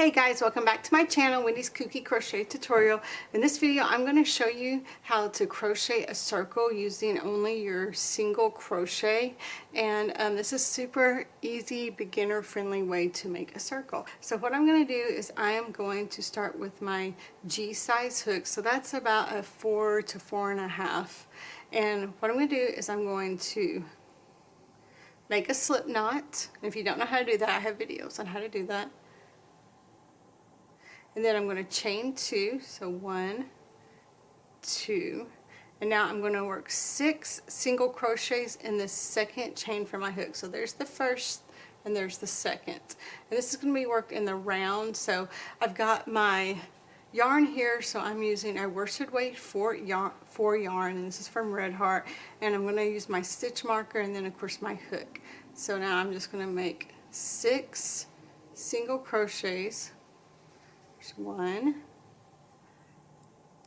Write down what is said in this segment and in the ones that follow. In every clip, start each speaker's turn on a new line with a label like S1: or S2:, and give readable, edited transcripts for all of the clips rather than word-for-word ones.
S1: Hey guys, welcome back to my channel, Wendy's Kooky Crochet Tutorial. In this video, I'm going to show you how to crochet a circle using only your single crochet. And this is super easy, beginner-friendly way to make a circle. So what I'm going to do is I am going to start with my G-size hook. So that's about a 4 to 4.5. And what I'm going to do is I'm going to make a slip knot. If you don't know how to do that, I have videos on how to do that. And then I'm going to chain 2, so 1, 2, and now I'm going to work 6 single crochets in the second chain for my hook. So there's the first and there's the second, and this is going to be worked in the round. So I've got my yarn here, so I'm using a worsted weight 4 yarn, and this is from Red Heart, and I'm going to use my stitch marker and then of course my hook. So now I'm just going to make 6 single crochets. 1,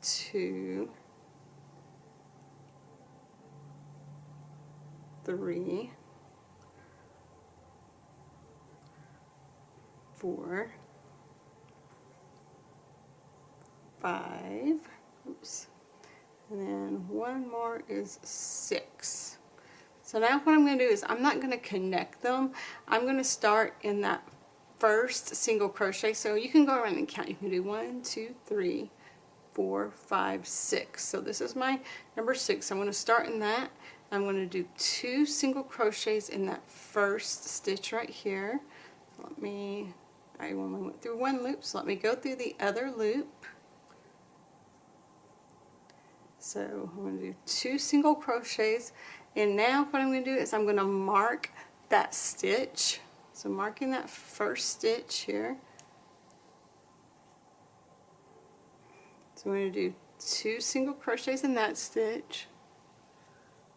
S1: 2, 3, 4, 5, oops, and then one more is 6. So now what I'm going to do is I'm not going to connect them. I'm going to start in that first single crochet. So you can go around and count. You can do 1, 2, 3, 4, 5, 6. So this is my number 6. I'm going to start in that. I'm going to do 2 single crochets in that first stitch right here. I only went through one loop, so let me go through the other loop. So I'm going to do 2 single crochets, and now what I'm going to do is I'm going to mark that stitch. So marking that first stitch here. So I'm going to do 2 single crochets in that stitch.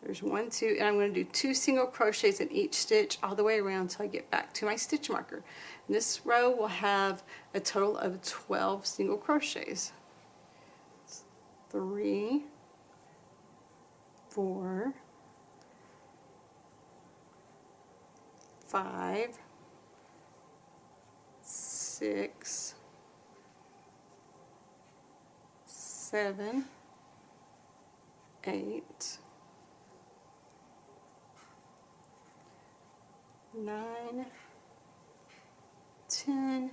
S1: There's 1, 2, and I'm going to do 2 single crochets in each stitch all the way around until I get back to my stitch marker. And this row will have a total of 12 single crochets. 3, 4, 5, 6, 7, 8, 9, 10,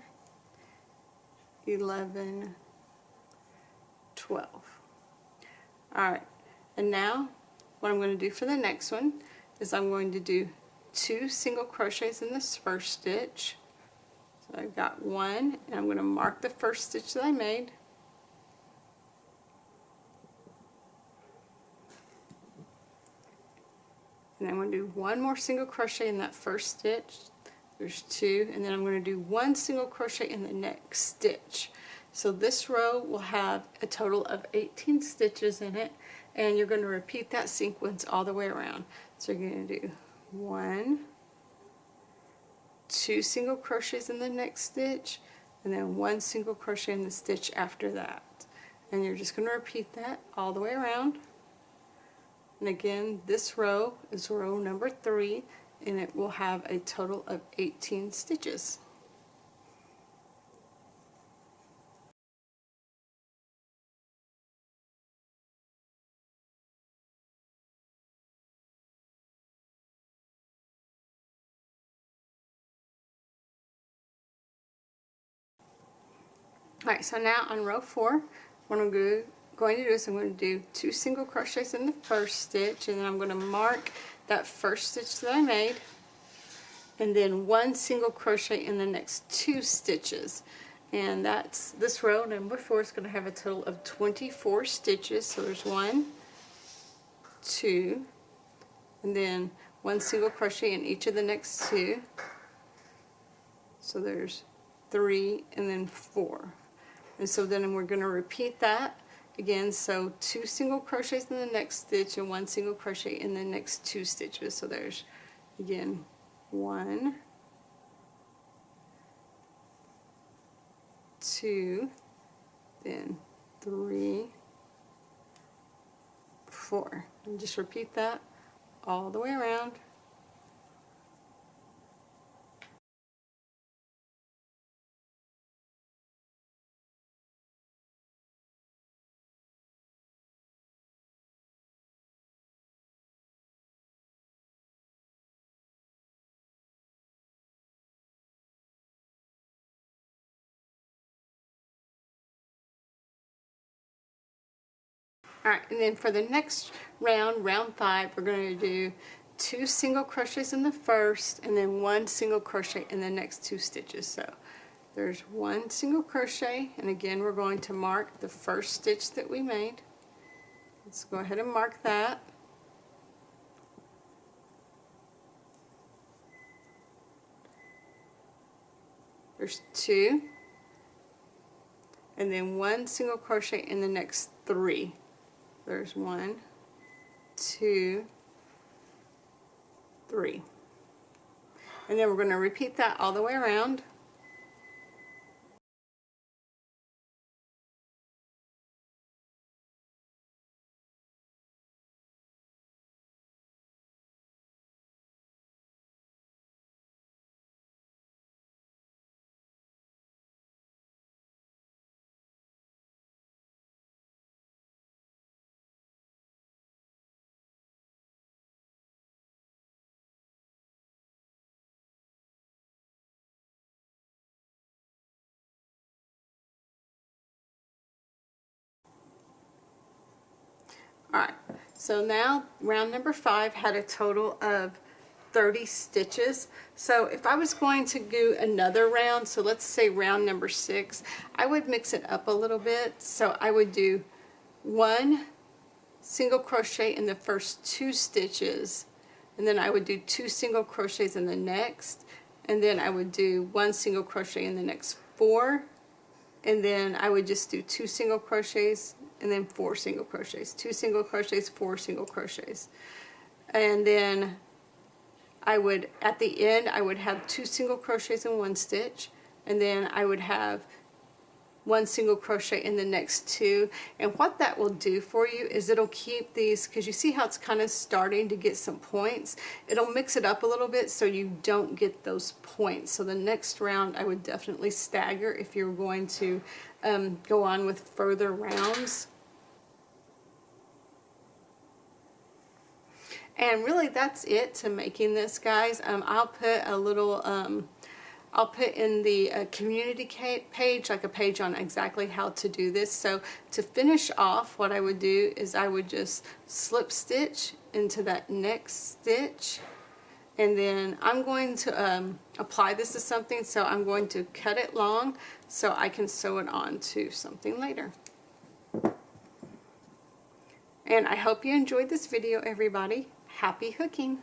S1: 11, 12. Alright, and now what I'm going to do for the next one is I'm going to do 2 single crochets in this first stitch. So I've got 1, and I'm going to mark the first stitch that I made. And I'm going to do 1 more single crochet in that first stitch. There's 2, and then I'm going to do 1 single crochet in the next stitch. So this row will have a total of 18 stitches in it, and you're going to repeat that sequence all the way around. So you're going to do 1, 2 single crochets in the next stitch, and then 1 single crochet in the stitch after that. And you're just going to repeat that all the way around. And again, this row is row number 3, and it will have a total of 18 stitches. Alright, so now on row 4, what I'm going to do is I'm going to do 2 single crochets in the first stitch, and then I'm going to mark that first stitch that I made, and then 1 single crochet in the next 2 stitches. And that's this row number 4 is going to have a total of 24 stitches. So there's 1, 2, and then 1 single crochet in each of the next 2. So there's 3 and then 4. And so then we're going to repeat that again. So 2 single crochets in the next stitch and 1 single crochet in the next 2 stitches. So there's again 1, 2, then 3, 4. And just repeat that all the way around. Alright, and then for the next round, round 5, we're going to do 2 single crochets in the first and then 1 single crochet in the next 2 stitches. So there's 1 single crochet, and again we're going to mark the first stitch that we made. Let's go ahead and mark that. There's 2, and then 1 single crochet in the next 3. There's 1, 2, 3. And then we're going to repeat that all the way around. Alright, so now round number 5 had a total of 30 stitches. So if I was going to do another round, so let's say round number 6, I would mix it up a little bit. So I would do 1 single crochet in the first 2 stitches, and then I would do 2 single crochets in the next, and then I would do 1 single crochet in the next 4, and then I would just do 2 single crochets and then 4 single crochets, 2 single crochets, 4 single crochets. And then I would, at the end, I would have 2 single crochets in 1 stitch, and then I would have 1 single crochet in the next 2. And what that will do for you is it'll keep these, because you see how it's kind of starting to get some points, it'll mix it up a little bit so you don't get those points. So the next round I would definitely stagger if you're going to go on with further rounds. And really that's it to making this, guys. I'll put a little I'll put in the community page, like a page on exactly how to do this. So to finish off, what I would do is I would just slip stitch into that next stitch, and then I'm going to apply this to something, so I'm going to cut it long so I can sew it on to something later. And I hope you enjoyed this video, everybody. Happy hooking!